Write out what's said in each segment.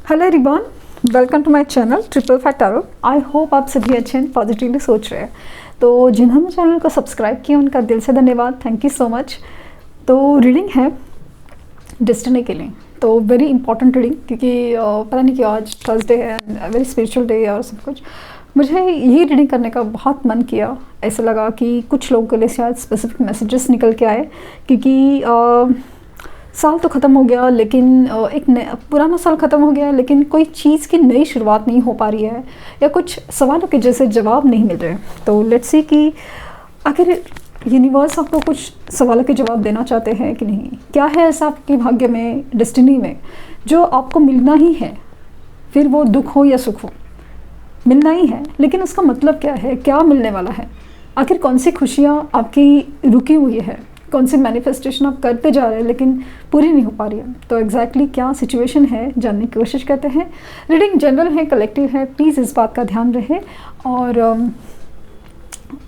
Hello everyone, welcome to my channel triple five tarot. I hope आप सभी अच्छे हैं, पॉजिटिवली सोच रहे हैं। तो जिन्होंने चैनल को सब्सक्राइब किया उनका दिल से धन्यवाद, थैंक यू सो मच। तो रीडिंग है डेस्टिनी के लिए, तो वेरी इंपॉर्टेंट रीडिंग, क्योंकि पता नहीं क्यों आज थर्सडे है, वेरी स्पिरिचुअल डे और सब कुछ। मुझे ये रीडिंग करने का बहुत मन किया, ऐसा लगा कि कुछ लोगों के लिए शायद स्पेसिफिक मैसेजेस निकल के आए, क्योंकि साल तो ख़त्म हो गया, लेकिन पुराना साल ख़त्म हो गया, लेकिन कोई चीज़ की नई शुरुआत नहीं हो पा रही है, या कुछ सवालों के जैसे जवाब नहीं मिल रहे। तो लेट्स सी कि आखिर यूनिवर्स आपको कुछ सवालों के जवाब देना चाहते हैं कि नहीं। क्या है ऐसा आपके भाग्य में, डेस्टिनी में, जो आपको मिलना ही है, फिर वो दुख हो या सुख हो, मिलना ही है। लेकिन उसका मतलब क्या है, क्या मिलने वाला है, आखिर कौन सी खुशियाँ आपकी रुकी हुई है, कौन सी मैनिफेस्टेशन आप करते जा रहे हैं लेकिन पूरी नहीं हो पा रही है। तो एग्जैक्टली क्या सिचुएशन है जानने की कोशिश करते हैं। रीडिंग जनरल है, कलेक्टिव है, प्लीज़ इस बात का ध्यान रहे और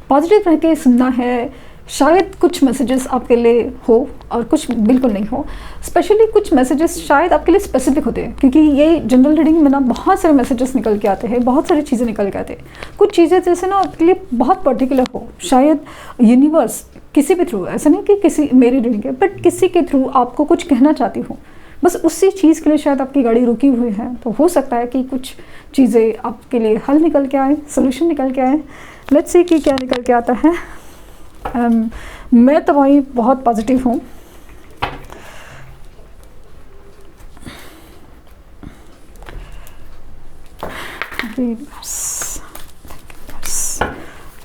पॉजिटिव रह के सुनना है। शायद कुछ मैसेजेस आपके लिए हो और कुछ बिल्कुल नहीं हो। स्पेशली कुछ मैसेजेस शायद आपके लिए स्पेसिफिक होते हैं, क्योंकि ये जनरल रीडिंग में ना बहुत सारे मैसेजेस निकल के आते हैं, बहुत सारी चीज़ें निकल के आते हैं। कुछ चीज़ें जैसे ना आपके लिए बहुत पर्टिकुलर हो, शायद यूनिवर्स किसी भी थ्रू, ऐसा नहीं कि किसी मेरी रीडिंग है, बट किसी के थ्रू आपको कुछ कहना चाहती हूँ, बस उसी चीज़ के लिए शायद आपकी गाड़ी रुकी हुई है। तो हो सकता है कि कुछ चीज़ें आपके लिए हल निकल के आए, सोल्यूशन निकल के आए। लेट्स सी कि क्या निकल के आता है। मैं तो वही बहुत पॉजिटिव हूँ।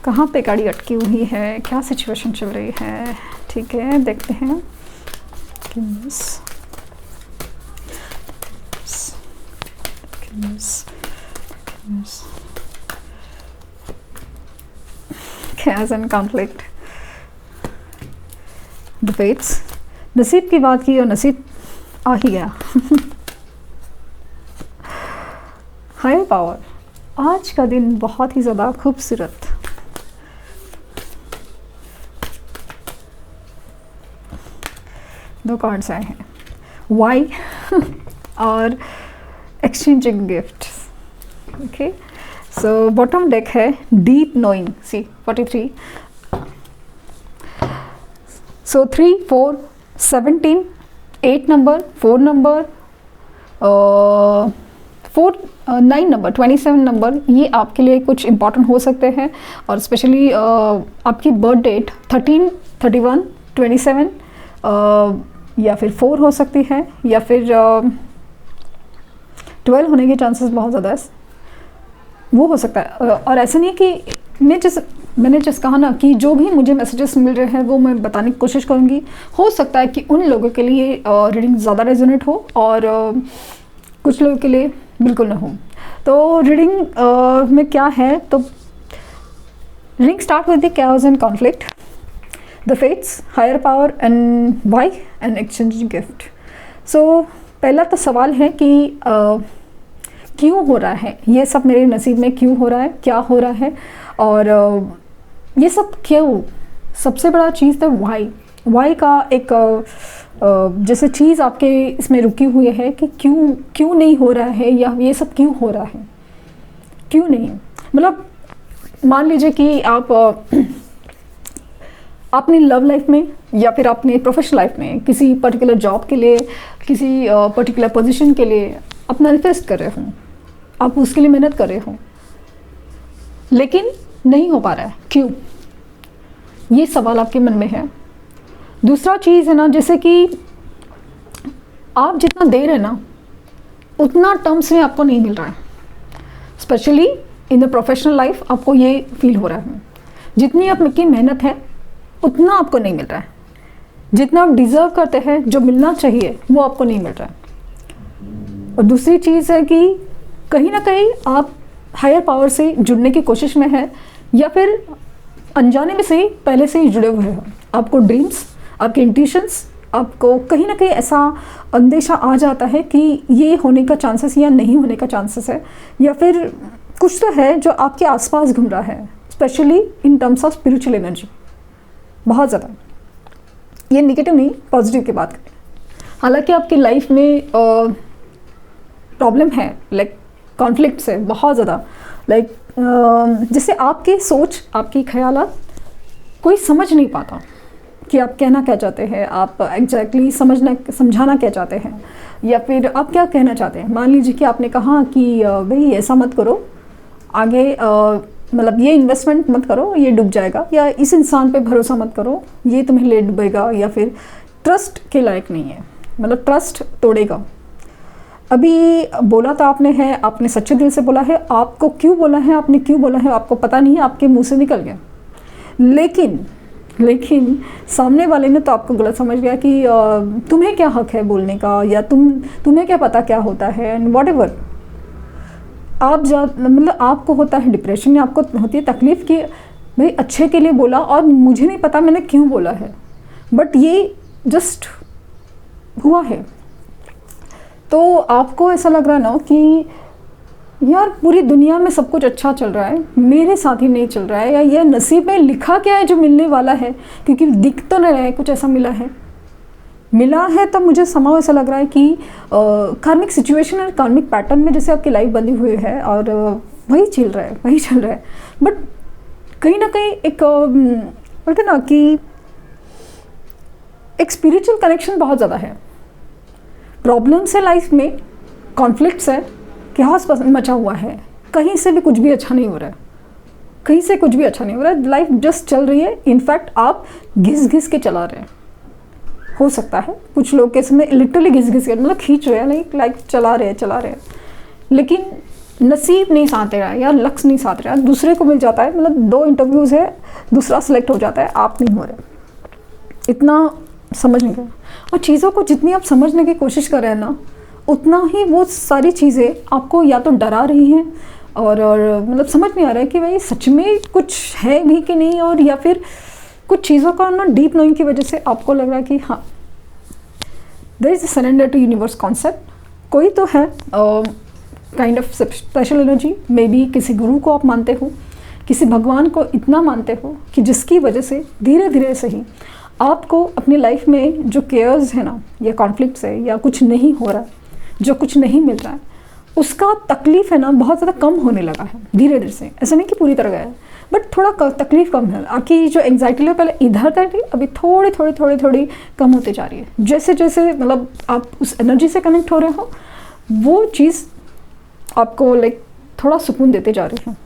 कहाँ पे गाड़ी अटकी हुई है, क्या सिचुएशन चल रही है, ठीक है देखते हैं। Chaos and conflict, the fates। नसीब की बात की और नसीब आ ही गया। हायर पावर, आज का दिन बहुत ही ज़्यादा खूबसूरत। दो कार्ड्स आए हैं, वाई और exchanging gift. Okay, so bottom deck है डीप नोइंग, सी 43। सो 3, 4, 17, 8 नंबर, 4 नंबर, 9 नंबर, 27 नंबर, ये आपके लिए कुछ इम्पॉर्टेंट हो सकते हैं। और स्पेशली आपकी बर्थ डेट 13, 31, 27 या फिर 4 हो सकती है, या फिर 12 होने के चांसेस बहुत ज़्यादा है, वो हो सकता है। और ऐसा नहीं कि मैंने जिस कहा ना कि जो भी मुझे मैसेजेस मिल रहे हैं वो मैं बताने की कोशिश करूँगी। हो सकता है कि उन लोगों के लिए रीडिंग ज़्यादा रेजोनेट हो और कुछ लोगों के लिए बिल्कुल ना हो। तो रीडिंग में क्या है, तो reading start with the chaos and conflict, the fates, higher power and why and exchange gift. So पहला तो सवाल है कि क्यों हो रहा है ये सब, मेरे नसीब में क्यों हो रहा है, क्या हो रहा है, और ये सब क्यों। सबसे बड़ा चीज़ तो वाई का एक जैसे चीज़ आपके इसमें रुकी हुई है कि क्यों नहीं हो रहा है, या ये सब क्यों हो रहा है, क्यों नहीं। मतलब मान लीजिए कि आप अपनी लव लाइफ में या फिर अपनी प्रोफेशनल लाइफ में किसी पर्टिकुलर जॉब के लिए, किसी पर्टिकुलर पोजीशन के लिए आप मैनिफेस्ट कर रहे हो, आप उसके लिए मेहनत कर रहे हो, लेकिन नहीं हो पा रहा है, क्यों, ये सवाल आपके मन में है। दूसरा चीज़ है ना, जैसे कि आप जितना दे रहे हैं ना उतना टर्म्स में आपको नहीं मिल रहा है। Specially in the professional life आपको ये फील हो रहा है, जितनी आपकी मेहनत है उतना आपको नहीं मिल रहा है, जितना आप डिज़र्व करते हैं, जो मिलना चाहिए वो आपको नहीं मिल रहा है। और दूसरी चीज़ है कि कहीं ना कहीं आप हायर पावर से जुड़ने की कोशिश में है, या फिर अनजाने में से ही पहले से ही जुड़े हुए हो। आपको ड्रीम्स, आपके इंट्यूशंस, आपको कहीं ना कहीं ऐसा अंदेशा आ जाता है कि ये होने का चांसेस या नहीं होने का चांसेस है, या फिर कुछ तो है जो आपके आसपास घूम रहा है, specially in terms of spiritual energy, बहुत ज़्यादा। ये नेगेटिव नहीं, पॉजिटिव की बात करें। हालांकि आपकी लाइफ में प्रॉब्लम है, लाइक कॉन्फ्लिक्ट्स है बहुत ज़्यादा, लाइक जैसे आपकी सोच, आपकी ख्यालात कोई समझ नहीं पाता कि आप कहना क्या चाहते हैं, आप एग्जैक्टली समझाना क्या चाहते हैं, या फिर आप क्या कहना चाहते हैं। मान लीजिए कि आपने कहा कि भाई ऐसा मत करो, आगे मतलब ये इन्वेस्टमेंट मत करो, ये डूब जाएगा, या इस इंसान पे भरोसा मत करो, ये तुम्हें ले डूबेगा, या फिर ट्रस्ट के लायक नहीं है, मतलब ट्रस्ट तोड़ेगा। अभी बोला तो आपने है, आपने सच्चे दिल से बोला है, आपको क्यों बोला है, आपने क्यों बोला है आपको पता नहीं है, आपके मुंह से निकल गया, लेकिन सामने वाले ने तो आपको गलत समझ गया कि तुम्हें क्या हक है बोलने का, या तुम्हें क्या पता क्या होता है, एंड वॉट एवर। आप मतलब आपको होता है डिप्रेशन, या आपको होती है तकलीफ़ कि भाई अच्छे के लिए बोला और मुझे नहीं पता मैंने क्यों बोला है, बट ये जस्ट हुआ है। तो आपको ऐसा लग रहा है ना कि यार पूरी दुनिया में सब कुछ अच्छा चल रहा है, मेरे साथ ही नहीं चल रहा है, या ये नसीब में लिखा क्या है जो मिलने वाला है, क्योंकि दिख तो नहीं रहा है कुछ ऐसा मिला है। तो मुझे समाव ऐसा लग रहा है कि कार्मिक सिचुएशन और कार्मिक पैटर्न में जैसे आपकी लाइफ बंधी हुई है, और वही चल रहा है। बट कहीं ना कहीं एक बोलते ना कि एक स्पिरिचुअल कनेक्शन बहुत ज़्यादा है। प्रॉब्लम्स है लाइफ में, कॉन्फ्लिक्ट्स है, chaos मचा हुआ है, कहीं से भी कुछ भी अच्छा नहीं हो रहा है, लाइफ जस्ट चल रही है। इनफैक्ट आप घिस के चला रहे हैं, हो सकता है कुछ लोग के समय लिटरली घिस के मतलब खींच रहे हैं, लाइक चला रहे हैं, लेकिन नसीब नहीं साथ रहा है या लक्ष्य नहीं साथ रहा है, दूसरे को मिल जाता है। मतलब 2 इंटरव्यूज़ है, दूसरा सेलेक्ट हो जाता है, आप नहीं हो रहे। इतना समझ नहीं गया। और चीज़ों को जितनी आप समझने की कोशिश कर रहे हैं ना, उतना ही वो सारी चीज़ें आपको या तो डरा रही हैं, और मतलब समझ नहीं आ रहा है कि भाई सच में कुछ है भी कि नहीं, और या फिर कुछ चीज़ों का ना डीप नोइंग की वजह से आपको लग रहा है कि हाँ there is a surrender to universe concept. कोई तो है kind of special energy, maybe किसी गुरु को आप मानते हो, किसी भगवान को इतना मानते हो कि जिसकी वजह से धीरे धीरे सही आपको अपनी लाइफ में जो केयर्स है ना, या कॉन्फ्लिक्ट्स है, या कुछ नहीं हो रहा है, जो कुछ नहीं मिल रहा है, उसका तकलीफ़ है ना बहुत ज़्यादा कम होने लगा है धीरे धीरे से। ऐसा नहीं कि पूरी तरह गया है, बट थोड़ा तकलीफ़ कम है। आपकी जो एंग्जाइटी लेवल पहले इधर तक थी, अभी थोड़ी कम होती जा रही है। जैसे जैसे मतलब आप उस एनर्जी से कनेक्ट हो रहे हो, वो चीज़ आपको लाइक थोड़ा सुकून देते जा रही है।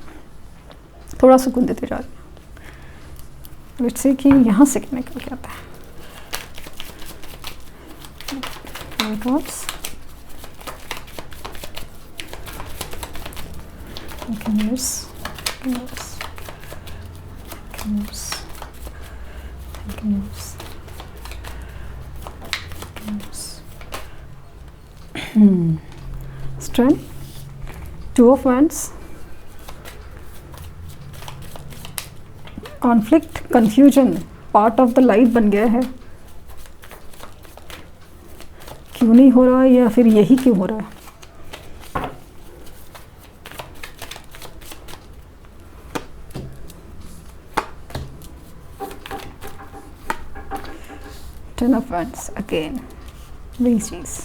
लेट्स से कि यहाँ से निकल के आता है। Strength, 2 of Wands, conflict, confusion part of the life बन गया है। क्यों नहीं हो रहा है, या फिर यही क्यों हो रहा है। Ten of Wands again, वही चीज़।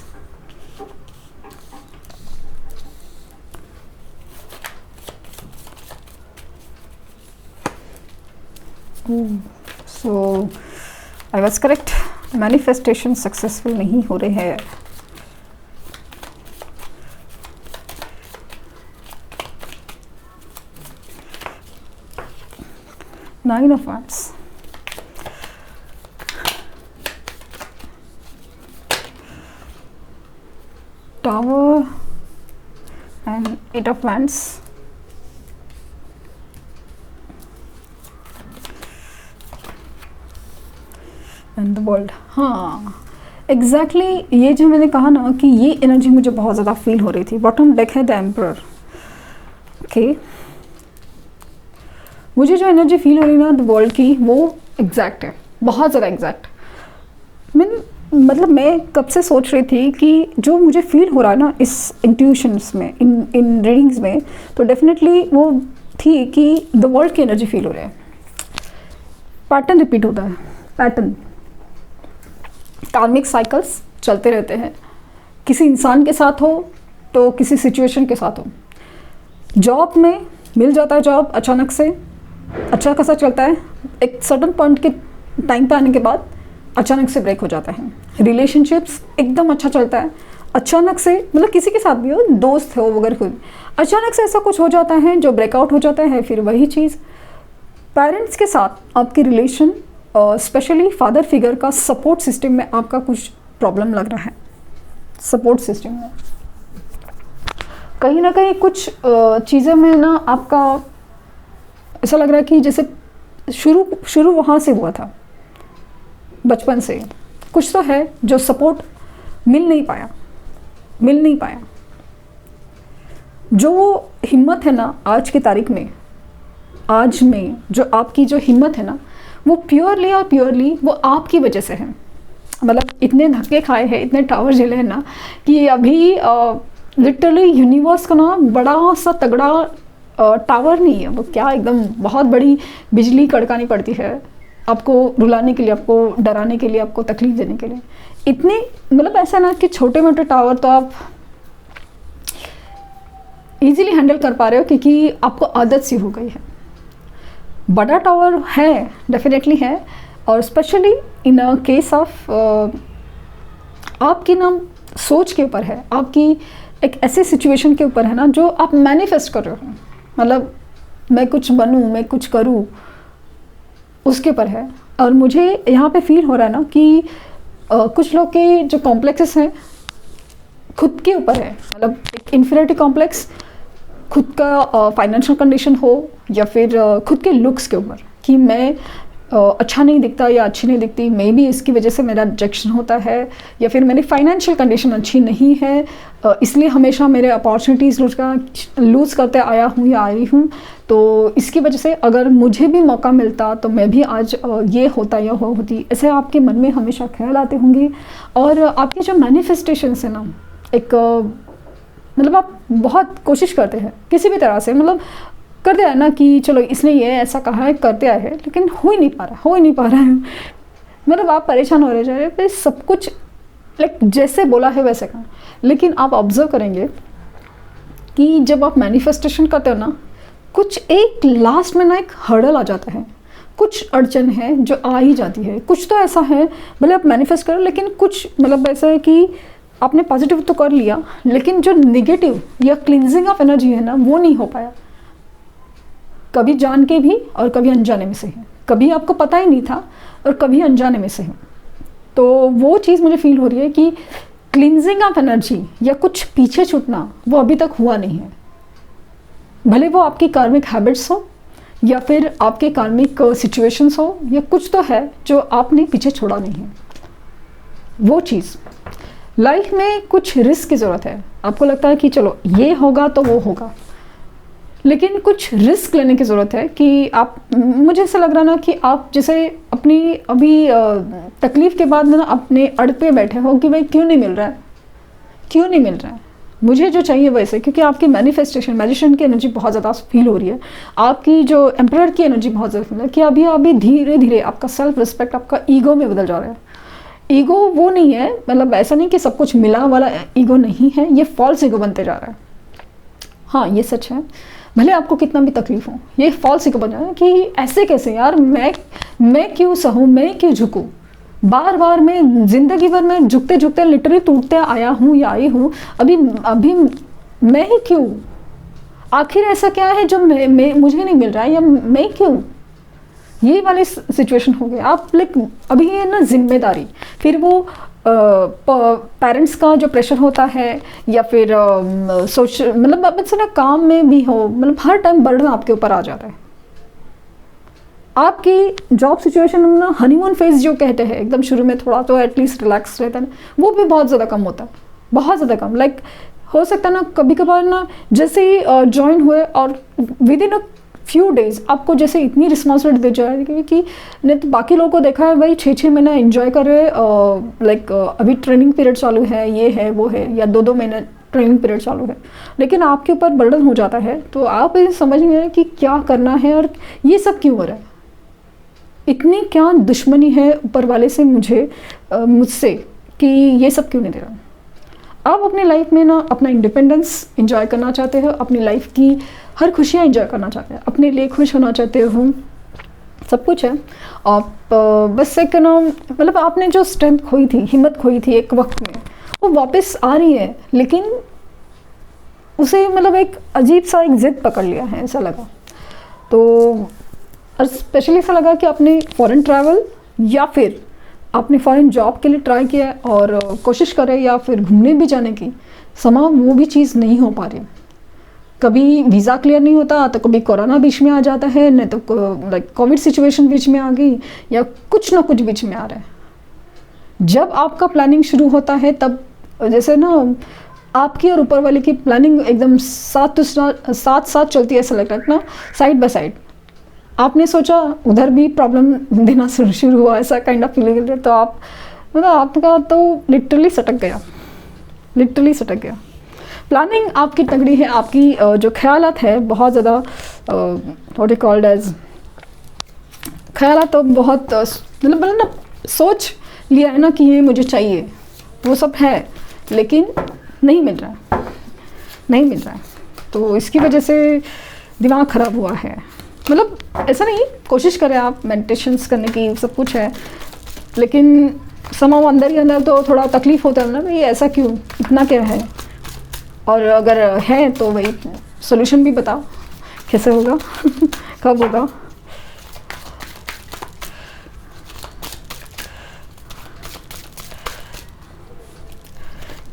So I was correct, manifestation successful नहीं हो रहे हैं। Nine of Wands, Tower and 8 of Wands, and the world. हाँ एग्जैक्टली ये जो मैंने कहा ना कि ये एनर्जी मुझे बहुत ज़्यादा फील हो रही थी। बॉटम डेक है द एम्परर। ओके, मुझे जो एनर्जी फील हो रही ना द वर्ल्ड की, वो एग्जैक्ट है, बहुत ज़्यादा एग्जैक्ट। मतलब मैं कब से सोच रही थी कि जो मुझे फील हो रहा है ना इस इंट्यूशंस में, इन रीडिंग्स में, तो डेफिनेटली वो थी कि द वर्ल्ड की एनर्जी फील हो रहा है। पैटर्न रिपीट होता है, पैटर्न, कार्मिक साइकिल्स चलते रहते हैं। किसी इंसान के साथ हो तो किसी सिचुएशन के साथ हो। जॉब में मिल जाता है जॉब अचानक से, अच्छा खासा चलता है, एक सर्टन पॉइंट के टाइम पे आने के बाद अचानक से ब्रेक हो जाता है। रिलेशनशिप्स एकदम अच्छा चलता है, अचानक से, मतलब किसी के साथ भी हो, दोस्त हो वगैरह कोई, अचानक से ऐसा कुछ हो जाता है जो ब्रेकआउट हो जाता है। फिर वही चीज़ पेरेंट्स के साथ आपके रिलेशन, स्पेशली फादर फिगर का सपोर्ट सिस्टम में आपका कुछ प्रॉब्लम लग रहा है। सपोर्ट सिस्टम में कहीं ना कहीं कुछ चीज़ों में ना आपका ऐसा लग रहा है कि जैसे शुरू वहाँ से हुआ था, बचपन से कुछ तो है जो सपोर्ट मिल नहीं पाया। जो हिम्मत है ना आज की तारीख में, आज में जो आपकी जो हिम्मत है ना, वो प्योरली वो आपकी वजह से है। मतलब इतने धक्के खाए हैं, इतने टावर झेले हैं ना, कि अभी लिटरली यूनिवर्स का ना बड़ा सा तगड़ा टावर नहीं है वो, क्या एकदम बहुत बड़ी बिजली कड़कानी पड़ती है आपको रुलाने के लिए, आपको डराने के लिए, आपको तकलीफ देने के लिए। इतने मतलब ऐसा ना कि छोटे मोटे टावर तो आप इजीली हैंडल कर पा रहे हो क्योंकि आपको आदत सी हो गई है। बड़ा टावर है, डेफिनेटली है, और specially in a case of आपकी ना सोच के ऊपर है, आपकी एक ऐसी सिचुएशन के ऊपर है ना जो आप मैनिफेस्ट कर रहे हो। मतलब मैं कुछ बनूं, मैं कुछ करूं, उसके ऊपर है। और मुझे यहाँ पे फील हो रहा है ना कि कुछ लोग के जो कॉम्प्लेक्सेस हैं खुद के ऊपर है। मतलब एक इन्फिनिटी कॉम्प्लेक्स, खुद का फाइनेंशियल कंडीशन हो, या फिर खुद के लुक्स के ऊपर कि मैं अच्छा नहीं दिखता या अच्छी नहीं दिखती, मे बी इसकी वजह से मेरा रिजेक्शन होता है, या फिर मेरी फाइनेंशियल कंडीशन अच्छी नहीं है, इसलिए हमेशा मेरे अपॉर्चुनिटीज़ लूज़ करते आया हूँ या आई हूँ। तो इसकी वजह से अगर मुझे भी मौका मिलता तो मैं भी आज ये होता या होती, ऐसे आपके मन में हमेशा ख्याल आते होंगे। और आपके जो मैनिफेस्टेशंस है ना, एक मतलब आप बहुत कोशिश करते हैं किसी भी तरह से, मतलब करते हैं ना कि चलो इसने ये ऐसा कहा है, करते आए हैं, लेकिन हो ही नहीं पा रहा है। मतलब आप परेशान हो रहे जा रहे हैं, सब कुछ लाइक जैसे बोला है वैसे कहा। लेकिन आप ऑब्जर्व करेंगे कि जब आप मैनिफेस्टेशन करते हो ना, कुछ एक लास्ट में ना एक हर्डल आ जाता है, कुछ अड़चन है जो आ ही जाती है। कुछ तो ऐसा है, भले आप मैनिफेस्ट करो, लेकिन कुछ मतलब ऐसा है कि आपने पॉजिटिव तो कर लिया, लेकिन जो निगेटिव या क्लिनजिंग ऑफ एनर्जी है ना, वो नहीं हो पाया। कभी जान के भी और कभी अनजाने में से है, कभी आपको पता ही नहीं था और कभी अनजाने में से है। तो वो चीज़ मुझे फील हो रही है कि क्लिनजिंग ऑफ एनर्जी या कुछ पीछे छूटना वो अभी तक हुआ नहीं है। भले वो आपकी कार्मिक हैबिट्स हो, या फिर आपके कार्मिक सिचुएशंस हो, या कुछ तो है जो आपने पीछे छोड़ा नहीं है। वो चीज़ लाइफ में कुछ रिस्क की ज़रूरत है। आपको लगता है कि चलो ये होगा तो वो होगा, लेकिन कुछ रिस्क लेने की ज़रूरत है कि आप, मुझे ऐसा लग रहा ना कि आप जैसे अपनी अभी तकलीफ़ के बाद ना अपने अड़ पे बैठे हो कि भाई क्यों नहीं मिल रहा है मुझे जो चाहिए वैसे, क्योंकि आपकी मैनिफेस्टेशन मैजिशियन की एनर्जी बहुत ज़्यादा फील हो रही है, आपकी जो एम्परर की एनर्जी बहुत ज़्यादा फील है कि अभी धीरे धीरे आपका सेल्फ रिस्पेक्ट आपका ईगो में बदल जा रहा है। ईगो वो नहीं है, मतलब ऐसा नहीं कि सब कुछ मिला वाला ईगो नहीं है, ये फॉल्स ईगो बनते जा रहा है। हाँ, ये सच है, भले आपको कितना भी तकलीफ हो, ये फॉल्स ईगो बन जाए कि ऐसे कैसे यार, मैं क्यों सहूँ, मैं क्यों झुकूँ, बार बार मैं जिंदगी भर में झुकते झुकते लिटरली टूटते आया हूँ या आई हूँ, अभी मैं ही क्यों, आखिर ऐसा क्या है जो मैं मुझे नहीं मिल रहा है, या मैं क्यों, ये वाली सिचुएशन हो गया। आप लाइक अभी है ना जिम्मेदारी, फिर वो पेरेंट्स का जो प्रेशर होता है, या फिर सोच मतलब अब से ना काम में भी हो, मतलब हर टाइम बर्डन आपके ऊपर आ जाता है। आपकी जॉब सिचुएशन में ना हनीमून फेज जो कहते हैं, एकदम शुरू में थोड़ा तो एटलीस्ट रिलैक्स रहता है, वो भी बहुत ज़्यादा कम होता है, बहुत ज़्यादा कम। लाइक हो सकता है ना कभी कभार ना जैसे ही ज्वाइन हुए और with in a few days आपको जैसे इतनी रिस्पॉन्सिबिलिटी दे जाए, क्योंकि नहीं तो बाकी लोगों को देखा है भाई 6-6 महीना एंजॉय कर रहे, लाइक अभी ट्रेनिंग पीरियड चालू है, ये है वो है, या 2-2 महीने ट्रेनिंग पीरियड चालू है, लेकिन आपके ऊपर बर्डन हो जाता है। तो आप ये समझ में आए कि क्या करना है और ये सब क्यों हो रहा है, इतनी क्या दुश्मनी है ऊपर वाले से मुझसे कि ये सब क्यों नहीं दे रहा। आप अपनी लाइफ में ना अपना इंडिपेंडेंस एंजॉय करना चाहते हो, अपनी लाइफ की हर खुशियाँ एंजॉय करना चाहते हैं, अपने लिए खुश होना चाहते हो, सब कुछ है। आप बस एक ना मतलब आपने जो स्ट्रेंथ खोई थी, हिम्मत खोई थी एक वक्त में, वो वापस आ रही है, लेकिन उसे मतलब एक अजीब सा एक ज़िद पकड़ लिया है ऐसा लगा। तो और स्पेशली ऐसा लगा कि आपने फॉरेन ट्रैवल या फिर आपने फॉरेन जॉब के लिए ट्राई किया है और कोशिश करे या फिर घूमने भी जाने की, समा वो भी चीज़ नहीं हो पा रही। कभी वीज़ा क्लियर नहीं होता, तो कभी कोरोना बीच में आ जाता है, नहीं तो लाइक कोविड सिचुएशन बीच में आ गई, या कुछ ना कुछ बीच में आ रहा है। जब आपका प्लानिंग शुरू होता है तब जैसे ना आपकी और ऊपर वाले की प्लानिंग एकदम साथ साथ चलती है, ऐसा लगता है ना, साइड बाय साइड। आपने सोचा उधर भी प्रॉब्लम देना शुरू हुआ, ऐसा काइंड ऑफ फीलिंग, तो आप मतलब आपका तो लिटरली सटक गया। प्लानिंग आपकी तगड़ी है, आपकी जो ख्यालात है बहुत ज़्यादा व्हाट यू कॉल्ड एज, ख्यालात तो बहुत मतलब ना सोच लिया है ना कि ये मुझे चाहिए, वो सब है, लेकिन नहीं मिल रहा है। तो इसकी वजह से दिमाग ख़राब हुआ है। मतलब ऐसा नहीं, कोशिश करें आप मेडिटेशंस करने की, सब कुछ है, लेकिन समाव अंदर ही अंदर तो थोड़ा तकलीफ़ होता है ना, भाई ऐसा क्यों, इतना क्या है, और अगर है तो वही सोल्यूशन भी बताओ कैसे होगा कब होगा।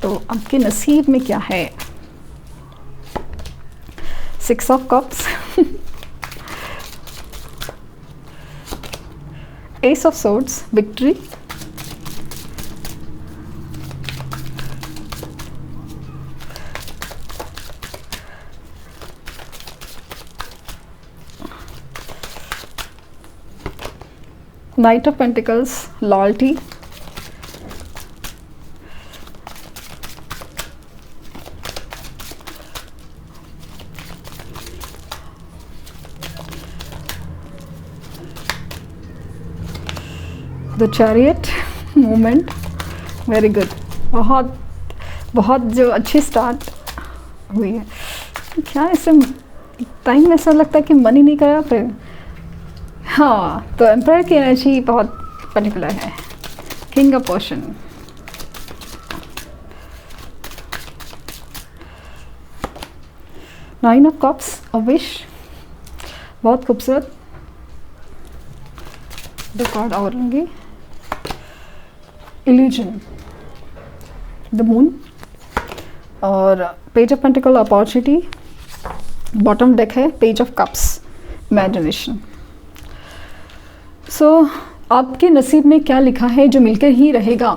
तो आपके नसीब में क्या है? 6 of cups, S of swords, victory, night of pentacles, loyalty, the chariot movement. Very good, बहुत जो अच्छी स्टार्ट हुई है। क्या ऐसे टाइम ऐसा लगता है कि मन ही नहीं करा फिर। हाँ, तो एम्पायर की एनर्जी बहुत पर्टिकुलर है। King of potion, nine of cups, a wish, बहुत खूबसूरत। दो कार्ड और लूँगी, इल्यूजन, द मून, और page of pentacle, opportunity. Bottom deck है page of cups, imagination. So आपके नसीब में क्या लिखा है जो मिलकर ही रहेगा?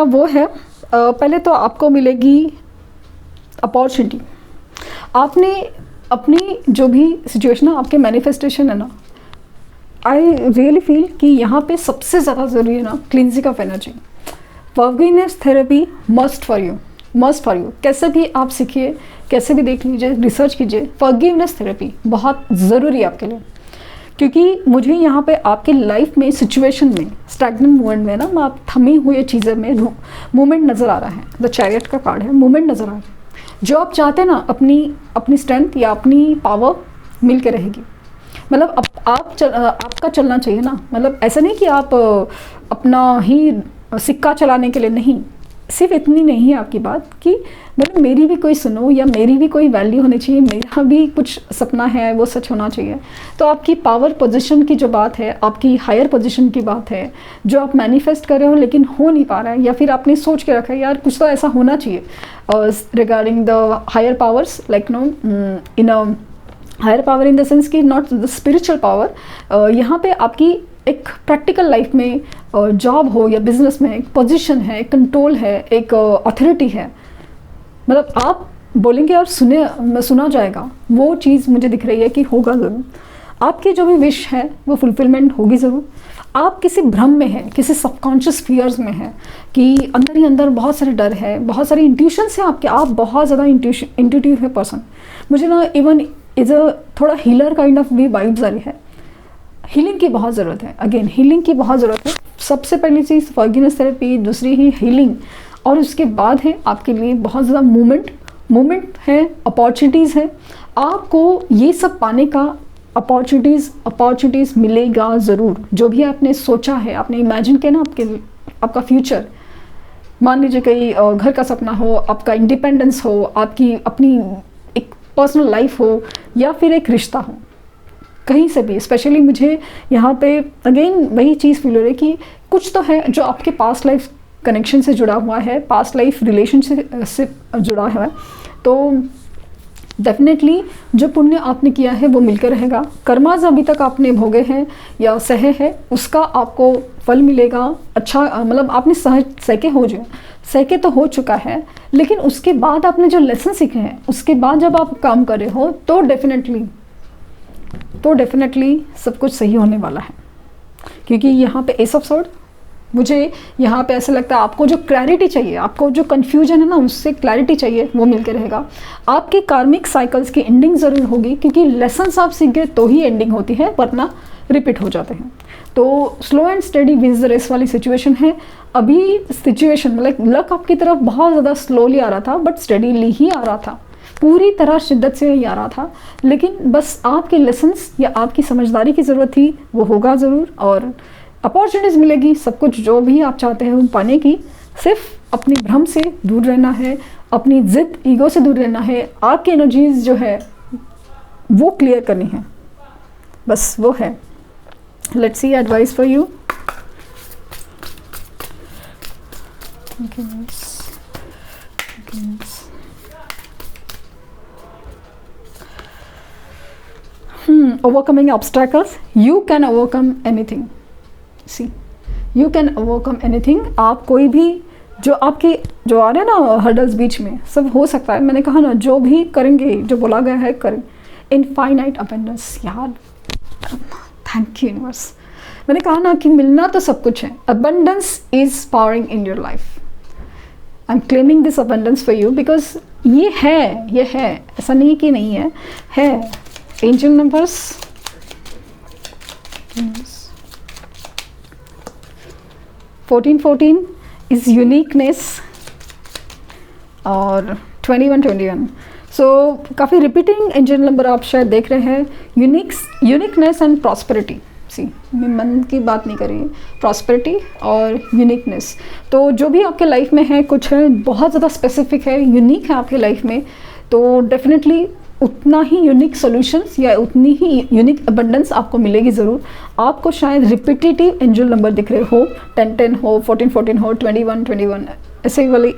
वो है पहले तो आपको मिलेगी अपॉर्चुनिटी। आपने अपनी जो भी सिचुएशन है, आपके मैनिफेस्टेशन है ना, आई रियली फील कि यहाँ पे सबसे ज़्यादा ज़रूरी है ना cleansing of energy. Forgiveness therapy must for you. कैसे भी आप सीखिए, कैसे भी देख लीजिए, रिसर्च कीजिए, फॉरगिवनेस थेरेपी बहुत ज़रूरी है आपके लिए। क्योंकि मुझे यहाँ पे आपकी लाइफ में सिचुएशन में स्टैग्नेंट मूवमेंट में ना, आप थमी हुए चीज़ें में मूवमेंट नज़र आ रहा है। द चैरियट का कार्ड है, मूवमेंट नज़र आ रहा है। जो आप चाहते हैं ना, अपनी स्ट्रेंथ या अपनी पावर मिल के रहेगी। मतलब आपका चलना चाहिए ना। मतलब ऐसा नहीं कि आप अपना ही सिक्का चलाने के लिए, नहीं, सिर्फ इतनी नहीं है आपकी बात कि मतलब मेरी भी कोई सुनो, या मेरी भी कोई वैल्यू होनी चाहिए, मेरा भी कुछ सपना है वो सच होना चाहिए। तो आपकी पावर पोजीशन की जो बात है, आपकी हायर पोजीशन की बात है, जो आप मैनिफेस्ट कर रहे हो लेकिन हो नहीं पा रहा है, या फिर आपने सोच के रखा है यार कुछ तो ऐसा होना चाहिए regarding the higher powers, like no in a higher power in the sense कि नॉट द स्पिरिचुअल पावर। यहाँ पे आपकी एक प्रैक्टिकल लाइफ में जॉब हो या बिजनेस में एक पोजीशन है, एक कंट्रोल है, एक अथॉरिटी है। मतलब आप बोलेंगे और सुना जाएगा, वो चीज़ मुझे दिख रही है कि होगा ज़रूर। आपकी जो भी विश है वो फुलफिलमेंट होगी ज़रूर। आप किसी भ्रम में हैं, किसी सबकॉन्शियस फियर्स में हैं कि अंदर ही अंदर बहुत सारे डर है, बहुत सारी इंट्यूशंस हैं आपके, आप बहुत ज़्यादा इंट्यूटिव है पर्सन। मुझे ना इवन इज़ अ थोड़ा हीलर काइंड ऑफ भी वाइब्स आ रही है। हीलिंग की बहुत ज़रूरत है, अगेन हीलिंग की बहुत ज़रूरत है। सबसे पहली चीज़ फॉरगिवनेस थेरेपी, दूसरी ही हीलिंग, और उसके बाद है आपके लिए बहुत ज़्यादा मूवमेंट है, अपॉर्चुनिटीज़ है। आपको ये सब पाने का अपॉर्चुनिटीज़ मिलेगा ज़रूर। जो भी आपने सोचा है, आपने इमेजिन किया ना आपका फ्यूचर, मान लीजिए कहीं घर का सपना हो, आपका इंडिपेंडेंस हो, आपकी अपनी एक पर्सनल लाइफ हो, या फिर एक रिश्ता हो, कहीं से भी। स्पेशली मुझे यहाँ पे अगेन वही चीज़ फील हो रही है कि कुछ तो है जो आपके पास्ट लाइफ कनेक्शन से जुड़ा हुआ है, पास्ट लाइफ रिलेशन से जुड़ा हुआ है। तो डेफिनेटली जो पुण्य आपने किया है वो मिलकर रहेगा। कर्माज अभी तक आपने भोगे हैं या सहे हैं, उसका आपको फल मिलेगा। अच्छा मतलब आपने सहके तो हो चुका है, लेकिन उसके बाद आपने जो लेसन सीखे हैं, उसके बाद जब आप काम कर रहे हो तो डेफिनेटली सब कुछ सही होने वाला है। क्योंकि यहाँ पे एस ऑफ स्वॉर्ड, मुझे यहाँ पे ऐसा लगता है आपको जो क्लैरिटी चाहिए, आपको जो कन्फ्यूजन है ना, उससे क्लैरिटी चाहिए, वो मिलकर रहेगा। आपके कार्मिक साइकिल्स की एंडिंग ज़रूर होगी, क्योंकि लेसन्स आप सीख गए तो ही एंडिंग होती है, वरना रिपीट हो जाते हैं। तो slow and steady wins the race वाली सिचुएशन है। अभी सिचुएशन मतलब लक आपकी तरफ बहुत ज़्यादा स्लोली आ रहा था, बट स्टडीली ही आ रहा था, पूरी तरह शिद्दत से ही आ रहा था। लेकिन बस आपके लेसन्स या आपकी समझदारी की ज़रूरत थी, वो होगा ज़रूर, और अपॉर्चुनिटीज़ मिलेगी। सब कुछ जो भी आप चाहते हैं पाने की, सिर्फ अपनी भ्रम से दूर रहना है, अपनी ज़िद ईगो से दूर रहना है, आपकी एनर्जीज जो है वो क्लियर करनी है, बस वो है। Let's see advice for you. Overcoming obstacles, you can overcome anything. See, you can overcome anything. आप कोई भी जो आ रहे हैं ना हर्डल्स बीच में, सब हो सकता है। मैंने कहा ना, जो भी करेंगे, जो बोला गया है करें। इनफाइनाइट अबंडेंस, यार थैंक यू यूनिवर्स। मैंने कहा ना कि मिलना तो सब कुछ है। Abundance is powering in your life. I am claiming this abundance for you, because ये है, ऐसा नहीं कि नहीं है। एंजल नंबर्स 1414 इज यूनिकनेस, और 2121। सो काफ़ी रिपीटिंग एंजल नंबर आप शायद देख रहे हैं। Uniqueness and prosperity. सी, मैं मन की बात नहीं कर रही, प्रॉस्पेरिटी और यूनिकनेस। तो जो भी आपके लाइफ में है, कुछ है बहुत ज़्यादा स्पेसिफिक है, यूनिक है आपके लाइफ में, तो डेफिनेटली उतना ही यूनिक सॉल्यूशंस या उतनी ही यूनिक अबंडेंस आपको मिलेगी ज़रूर। आपको शायद रिपीटेटिव एंजल नंबर दिख रहे हो, 1010 हो, 1414 हो, 2121 ऐसे वाले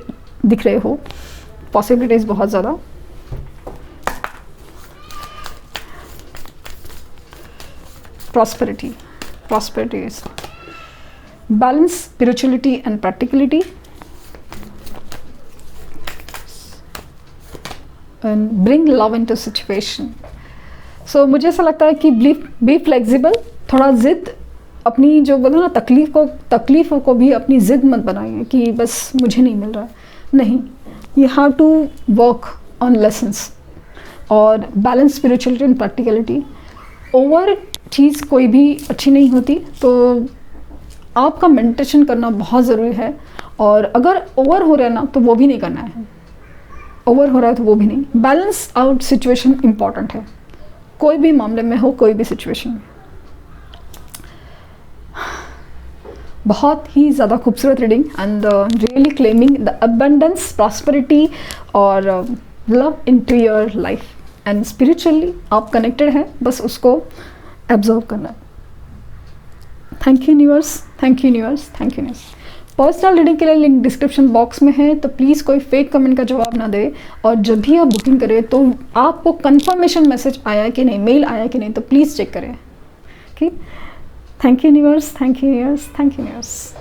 दिख रहे हो, पॉसिबिलिटीज़ बहुत ज़्यादा। Prosperity is balance, spirituality and practicality, and bring love into situation. So मुझे ऐसा लगता है कि बी फ्लेक्सिबल, थोड़ा ज़िद, अपनी जो बोलो ना तकलीफ़ों को भी अपनी ज़िद मत बनाइए कि बस मुझे नहीं मिल रहा है, नहीं। You have to work on lessons और balance, spirituality and practicality. Over चीज़ कोई भी अच्छी नहीं होती, तो आपका मेडिटेशन करना बहुत ज़रूरी है। और अगर ओवर हो रहा है ना, तो वो भी नहीं करना है, ओवर हो रहा है तो वो भी नहीं। बैलेंस आउट सिचुएशन इम्पॉर्टेंट है, कोई भी मामले में हो, कोई भी सिचुएशन में। बहुत ही ज़्यादा खूबसूरत reading and really claiming the abundance, prosperity और love into your life. And spiritually आप कनेक्टेड हैं, बस उसको एब्जॉर्व करना है। Thank you universe, thank you universe, thank you universe. Personal reading के लिए लिंक डिस्क्रिप्शन बॉक्स में है, तो प्लीज़ कोई फेक कमेंट का जवाब ना दे। और जब भी आप बुकिंग करें तो आपको कंफर्मेशन मैसेज आया कि नहीं, मेल आया कि नहीं, तो प्लीज़ चेक करें। Okay, thank you universe, thank you universe, thank you universe.